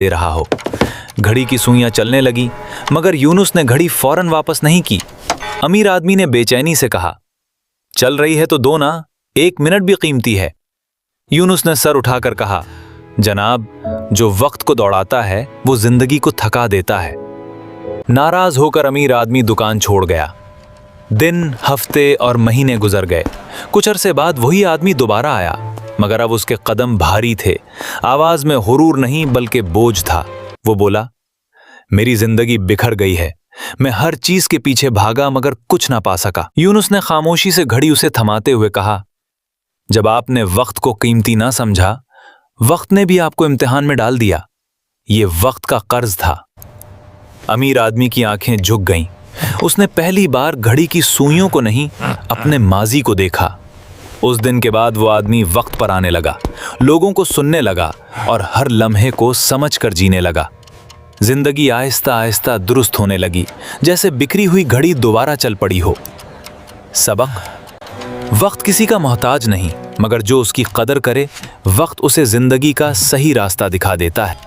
दे रहा हो। घड़ी की सुइयां चलने लगी, मगर यूनुस ने घड़ी फौरन वापस नहीं की। अमीर आदमी ने बेचैनी से कहा, चल रही है तो दो ना, 1 मिनट भी कीमती है। यूनुस ने सर उठाकर कहा, जनाब, जो वक्त को दौड़ाता है वो जिंदगी को थका देता है। नाराज होकर अमीर आदमी दुकान छोड़ गया। दिन, हफ्ते और महीने गुजर गए। कुछ अरसे बाद वही आदमी दोबारा आया, मगर अब उसके कदम भारी थे। आवाज में हुरूर नहीं बल्कि बोझ था। वो बोला, मेरी जिंदगी बिखर गई है। मैं हर चीज के पीछे भागा मगर कुछ ना पा सका। यूनुस ने खामोशी से घड़ी उसे थमाते हुए कहा, जब आपने वक्त को कीमती ना समझा, वक्त ने भी आपको इम्तिहान में डाल दिया। ये वक्त का कर्ज था। अमीर आदमी की आंखें झुक गईं। उसने पहली बार घड़ी की सुइयों को नहीं, अपने माजी को देखा। उस दिन के बाद वो आदमी वक्त पर आने लगा, लोगों को सुनने लगा और हर लम्हे को समझकर जीने लगा। जिंदगी आहिस्ता आहिस्ता दुरुस्त होने लगी, जैसे बिखरी हुई घड़ी दोबारा चल पड़ी हो। सबक, वक्त किसी का मोहताज नहीं, मगर जो उसकी कदर करे, वक्त उसे जिंदगी का सही रास्ता दिखा देता है।